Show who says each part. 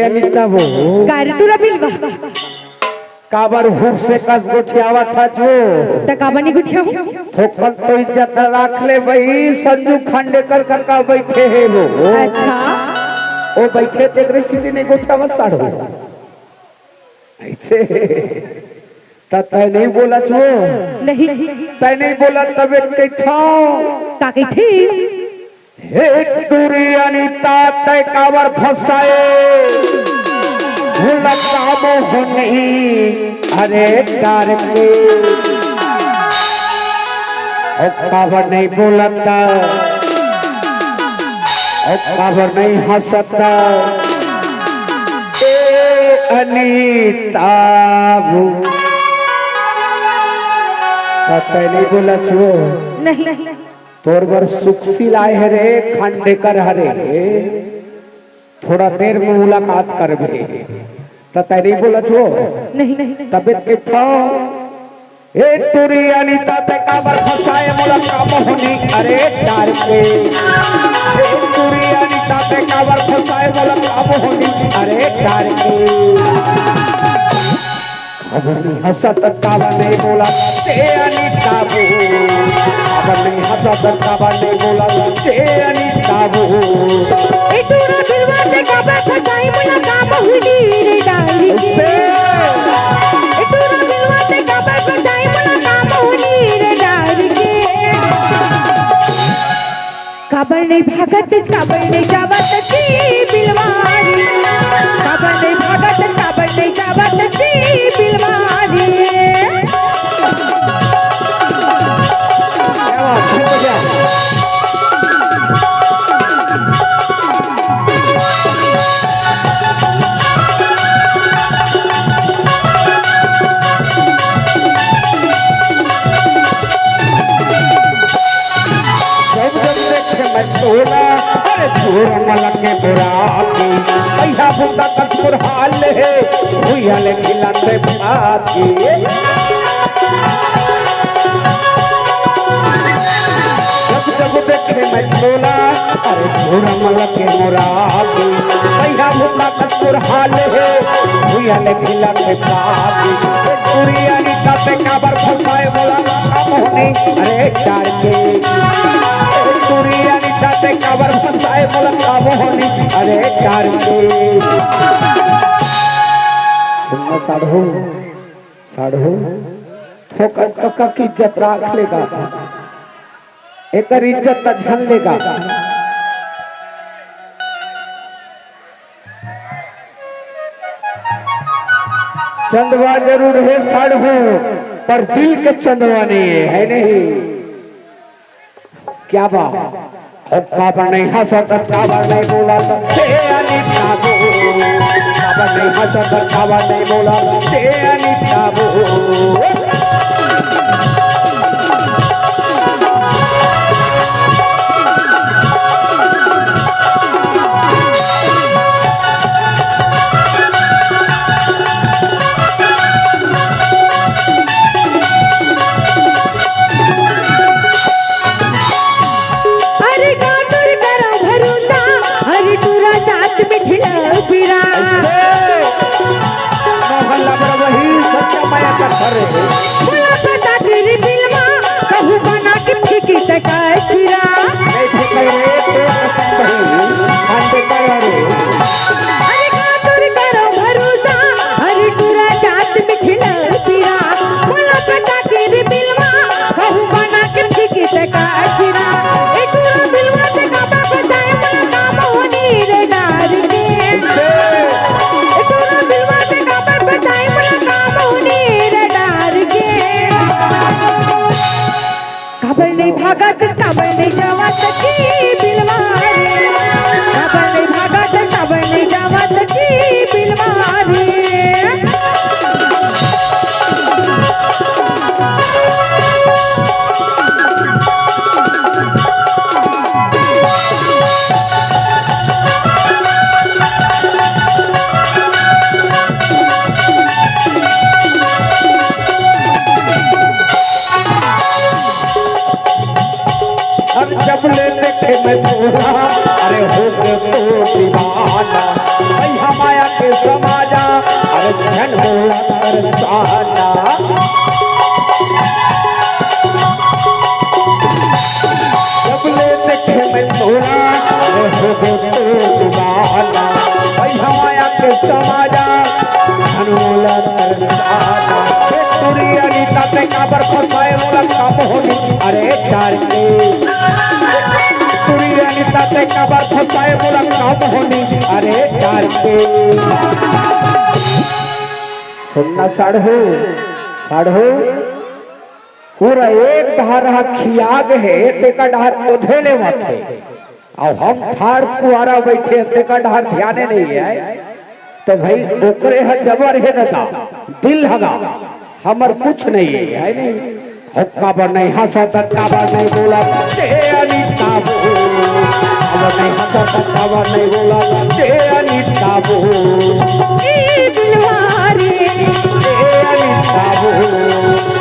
Speaker 1: अनिता वो
Speaker 2: तुला बिलवा
Speaker 1: काबर हुर से कस गुठियावा था जो
Speaker 2: तकाबनी गुठियाव
Speaker 1: थोकन तो इज्जत रख ले भाई संजू खांडेकर का बैठे है वो।
Speaker 2: अच्छा
Speaker 1: वो बैठे थे सीधी नहीं गुठियावा साड़ो ऐसे तय नहीं बोला छो
Speaker 2: नहीं
Speaker 1: तय नहीं बोला तबीयत के था
Speaker 2: का कही थी
Speaker 1: हे दूरी अनिता तय काबर फसाए नहीं अरे कार के काबर नहीं बोलता काबर नहीं हंसता अनिता तय नहीं बोला छो
Speaker 2: नहीं
Speaker 1: तोर बर सुखसी लाए हरे खांडेकर हरे थोड़ा देर में मुलाकात करबे तय नहीं बोला छो
Speaker 2: नहीं
Speaker 1: तबियत के था ए टूरी अनिता ते काबर फसाए मोला काम होनी अरे तार के ए टूरी अनिता ते काबर फसाए मोला काम होनी अरे तार के खबर नहीं हंसत काबर नहीं बोला ते अनिता वो खबर नहीं हंसत काबर नहीं बोला ते अनिता वो
Speaker 2: ए तूरा दिलवा ते काबर फसाए मोला काम होनी रे डाली के ए तूरा दिलवा ते काबर फसाए मोला काम होनी रे डाली के काबर नहीं भागत काबर नहीं जावत छी बिलवारी काबर नहीं भागत काबर नहीं जावत छी बिलवारी
Speaker 1: अरे चोर मलक के बुराकी भैया बुंदा कसपुर हाल है भैया ले खिलाते भागी जब जब देखे मैं बोला अरे चोर मलक के बुराकी भैया बुंदा कसपुर हाल है भैया ले खिलाते भागी पूरी अनिता पे काबर फसाए बोला काम होनी अरे कार के पूरी अनिता ते काबर फसाए बोला काम होनी अरे कार के सुनना साढ़ो ठोकर कक्का की इज्जत राख लेगा एक इज्जत त झन लेगा चंदवा जरूर है साढ़ो पर दिल के चंदवा नहीं है नहीं क्या बात काबर नहीं हंसत काबर नहीं बोला अनिता वो काबर नहीं हंसत काबर नहीं बोला अनिता वो मोहल्ला बड़ा वही सच्चा माया का घर है।
Speaker 2: नहीं भागत काबर नहीं जावत की बिलवारी काबर नहीं भागत काबर नहीं जावत की बिलवारी
Speaker 1: अब जब ले देखे मैं तोरा अरे हो गए तो दीवाना भैया माया के समाजा अरे झन बोला तरसाना जब ले देखे मैं तोरा अरे हो गए तो दीवाना भैया माया के समाजा झन बोला तरसाना तुरी अनीता ते काबर फसाए मोला काम होनी अरे डर के तुरी अनीता ते काबर फसाए मोला काम होनी अरे डर के सुनना साढ़ो पूरा एक धार खियाग है तेका डहर ओधेले मत है और हम ठाड़ कुआरा बैठे तेका डहर ध्याने नहीं है तो भाई ओकरे ह जबर है दादा दिल हगा हमर कुछ नहीं है नहीं हुक्का पर नहीं हंसा तत्का पर नहीं बोला ते अनीता बो अब नहीं हंसा तत्का पर नहीं बोला ते अनीता बो
Speaker 2: की बिलवारी
Speaker 1: ते अनीता बो